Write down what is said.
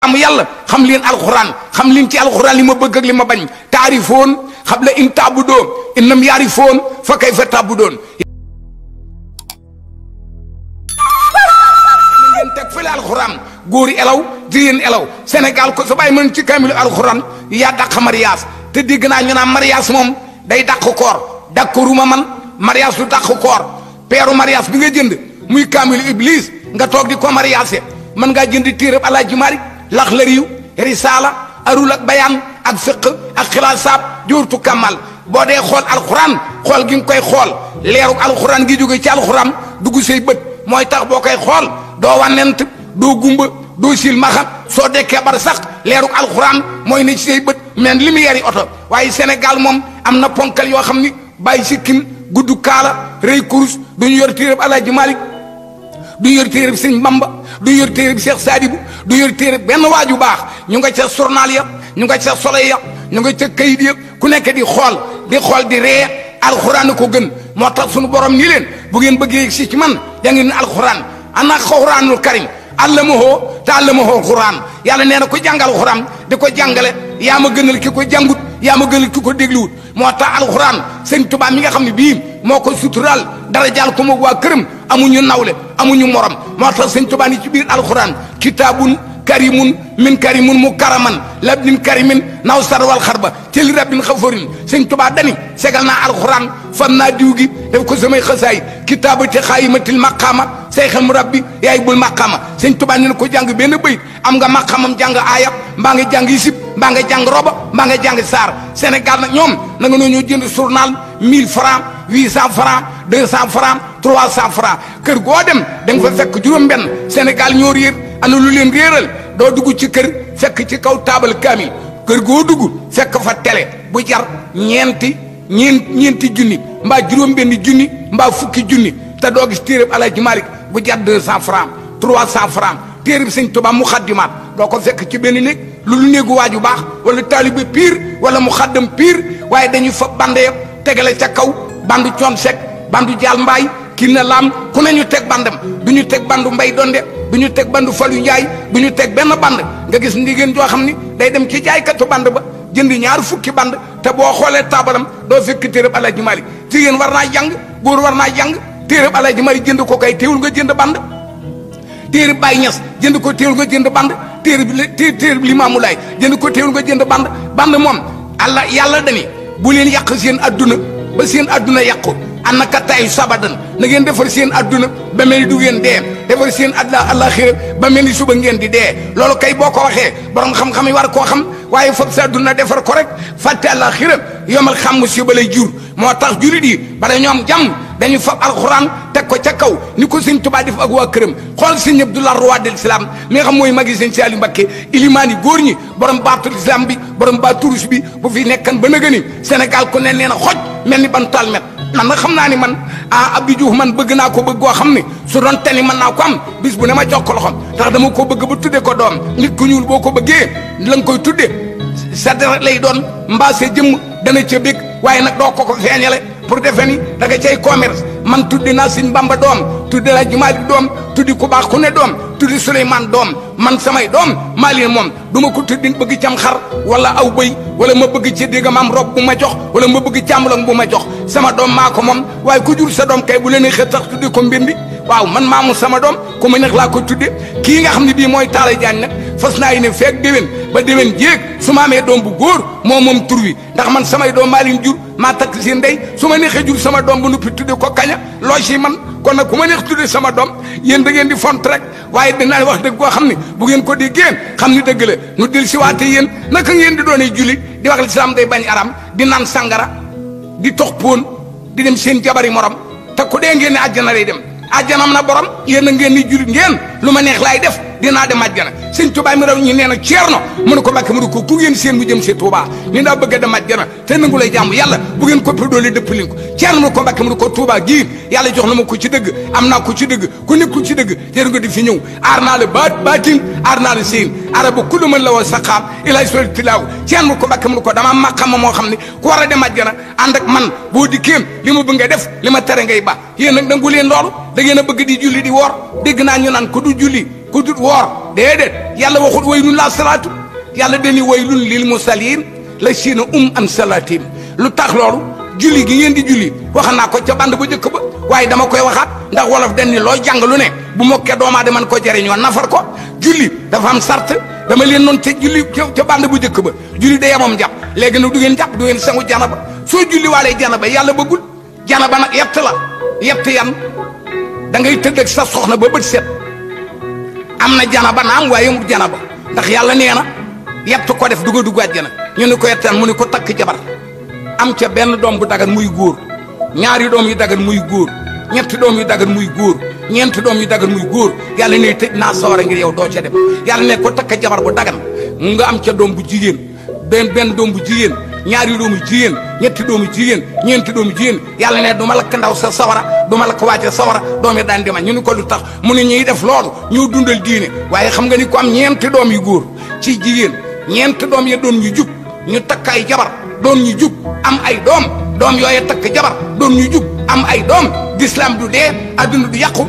jaamu yàlla xam leen alxuraan xam leen ci alxuraan li ma bëgg ak li ma bañ taarifoon xabla in taabudoon innam yaarifoon fa kayfa taabudoon ngeen teg fële alxuraan góori elaw jigéen elaw Sénégal ko sa bàyyi mën ci kaamilu alxuraan yaa dàq mariage te dégg naa ñu naan mariage moom day dàq koor d'accorduma man mariage du dàq koor peeru mariage bi nga jënd muy kaamilu iblis nga toog di ko mariage mën ngaa jënd téereb Alaaji Maalik Laxlariyu risaala arul ak bayaan ak fiq ak xilaasaab joortu kamal boo dee xool alxuraan xool gi nga koy xool leeru alxuraan gi jóge ci alxuraan dugg say bët mooy tax boo koy xool doo wànnent doo gumba doo silmaxa soo dekkee bar sax leeru alxuraan mooy ne ci say bët men li mu yari oto waaye Sénégal moom am na ponkal yoo xam ni bàyyi sikkim gudd kaala rëy kurus duñu yor téereb Alaaji Maalik du yor téereb Sëñ Bamba du yor téereb Cheikh Sadibou du yor téereb benn waaju baax ñu nga ca journal ya ñu nga ca soleil ya ñu nga ca kayit ya ku nekk di xool di ree alxuraan ko gën moo tax sunu borom ni leen bu ngeen bëggee si ci man da ngeen alxuraan ana alxuraanul karim allamahu te allamahu alxuraan yàlla nee na ko jàngal alxuraan di ko jàngale yaa ma gënal ki ko jàngut yaa ma gënal ki ko dégluwut moo tax alxuraan Sëñ Tuubaa mi nga xam ne bii moo ko suturaal dara jàll ko moog waa këram amuñu nawle amuñu morom moo tax Sëñ Tuubaa ni ci biir alxuraan kitaabun karimun min karimun mukaraman labnin karimin naw sar wal xarba ci li rabbin xaforin Sëñ Tuubaa dani segal naa alxuraan fam naa diw gi def ko samay xasaay kitaabati xaayimatil maqaama sayxal mu rabbi yaay bul maqaama Sëñ Tuubaa ni ko jàng benn bayit am nga maqaamam jàng aaya mbaa nga jàng isib mbaa nga jàng roba mbaa nga jàng saar Sénégal nag ñoom na nga ñoo jënd journal 1000 francs 800 francs 200 francs 300 francs kër goo dem da nga fa fekk juróom benn Sénégal ñoo réer ana lu leen réeral doo dugg ci kër fekk ci kaw taabal kaamil kër goo dugg fekk fa télé bu jar ñeenti junni mbaa juróom benn junni mbaa fukki junni te doo gis téereb Alaaji Maalik bu jar 200 francs 300 francs téereb Sëñ Tuubaa mu xaddimaat doo ko fekk ci benn néeg lu néegu waaju baax wala taalibe pire wala mu xaddam pire waaye dañuy fa bande yëpp tegale ca kaw bandu coon sek bandu jaal mbaay kii na laam ku ne ñu teg bandam du ñu teg bandu mbay donde du ñu teg bandu falu njaay du ñu teg benn band nga gis ndigéen joo xam ni day dem ci jaaykatu band ba jënd ñaar fukki band te boo xoolee taabaram doo fekk téereb Alaaji Maalik jigéen war naa jàng góor war naa jàng téereb Alaaji Maalik jënd ko kay teewul nga jënd band téereb Baay Ñas jënd ko teewul nga jënd band téereb Limaamu Laay jënd ko teewul nga jënd band moom Allah yàlla dani bu leen yàq seen adduna ba seen adduna yàqu annaka tay sabadan na ngeen defar seen adduna ba mel ni du ngeen dee defar seen àllaaxira ba mel ni suba ngeen di dee loolu kay boo ko waxee borom xam-xam yi war koo xam waaye foog sa adduna defar ko rek fàtte àllaaxira yomal xam musiba lay jur moo tax jurit yi bare ñoom jàmm dañu fab alxuraan teg ko ca kaw ni ko Sëñ Tuubaa def ak waa këram xool Sëñ Abdoulaye roi de l'islam mi nga xam mooy magi Sëñ Saaliu Mbakke ilimaani góor ñi borom baatul islam bi borom baaturus bi bu fi nekkan ba nëgëni Sénégal ku ne nee na xoj mel ni ban talmet man nag xam naa ni man Abdou Diouf man bëgg naa ko bëgg goo xam ne su doon tani mën naa ko am bis bu ne ma jox ko loxoom tax dama ko bëgg ba tudde ko doom nit ku ñuul boo ko bëggee la nga koy tudde sa deret lay doon mbaa sa jëmm dana ca bég waaye nag doo ko feeñale pour defe ni da nga cay commerce man tuddi naa Sëñ Bamba doom tuddi Alaaji Maalik doom tuddi ku baax ku ne doom tuddi Souleymane doom man samay doom maa leen moom du ma ko tuddi bëgg cam xar wala aw bëy wala ma bëgg ci dégg maam rob bu ma jox wala ma bëgg càmbalong bu ma jox sama doom maa ko moom waaye ku jur sa doom kay bu leen xëy tax tuddi ko mbindi waaw man maamu sama doom ku ma neex laa ko tudde kii nga xam ne bii mooy Talla Diagne nag fas naa yi ne feeg déwén ba déwén jéeg su ma amee doom bu góor moom tur wi ndax man samay doom maa leen jur maa takk seen ndey su ma neexee jur sama doom bu nuppi tudde ko kaña loo ci man kon nag ku ma neex tudde sama doom yéen da ngeen di font rek waaye dinaa wax dëgg koo xam ne bu ngeen ko déggee xam ni dëgg la nu del si waate yéen naka ngeen di doonee julli di wax lislaam day bañ aram di naan sangara di tox póon di dem seen jabari morom te ku dee ngeen ne àjjana lay dem àjjanam na borom yéen a ngeen ni jullit ngeen lu ma neex laay def dinaa dem àjjana Sëñ Tuubaa mi raw ñi nee na Ceerno mu ne ko Mbàkke mu ne ko ku ngeen seen mu jëm si Tuubaa ni daa bëgg a dem àjjana te nangu lay jàmm yàlla bu ngeen ko doole dëpp leen ko Ceerno mu ne ko Mbàkke mu ne ko Tuubaa gii yàlla jox na ma ko ci dëgg am naa ko ci dëgg ku nekkul ci dëgg teer nga di fi ñëw aar naa la baatin aar naa la seen araba kullu man la woo saqaam ilay soli tilaaw Ceerno mu ne ko Mbàkke mu ne ko dama maqama moo xam ne ku war a dem àjjana ànd ak man boo dikkee li ma bëgg nga def li ma tere ngay ba yéen nag nangu leen loolu da ngeen a bëgg di julli di woor dégg naa ñu naan ko du julli ku dut woor déedéet yàlla waxut waylun laa salaatu yàlla dañuy waylun lil musallin la siina an salaatim lu tax loolu julli gi ngeen di julli wax naa ko ca band ba njëkk ba waaye dama koy waxaat ndax wolof dañ ni loo jàng lu ne bu mokkee doomaa de man ko jëriñoo nafar ko julli dafa am sart dama leen noonu ca julli ca band bu njëkk ba julli day amam jàpp léegi nag du ngeen jàpp du ngeen sangu janaba soo julli waalee janaba yàlla bëggul janaba nag yett la yett yan da ngay tëdd ak sa soxna ba bët set am na janaba naam waaye mu janaba ndax yàlla nee na yett ko def dugg àjjana ñu ne ko yettaan mu ne ko takk jabar am ca benn doom bu dagan muy góor ñaari doom yu dagan muy góor ñetti doom yu dagan muy góor ñeenti doom yu dagan muy góor yàlla ne tëj naa sawara ngir yow doo ca dem yàlla ne ko takk jabar bu dagan mu nga am ca doom bu jigéen benn doom bu jigéen ñaari doomu jigéen ñetti doomu jigéen ñeenti doomu jigéen yàlla ne du ma lakk ndaw sa sawara du ma lakk wàcce sawara doom yi daan dema ñu ni ko lu tax mu ne ñuy def loolu ñoo dundal diine waaye xam nga ni ko am ñeenti doom yu góor ci jigéen ñeenti doom ya doon ñu jub ñu takk ay jabar doon ñu jub am ay doom yooye takk jabar doon ñu jub am ay doom l'islam du dee adduna du yàqu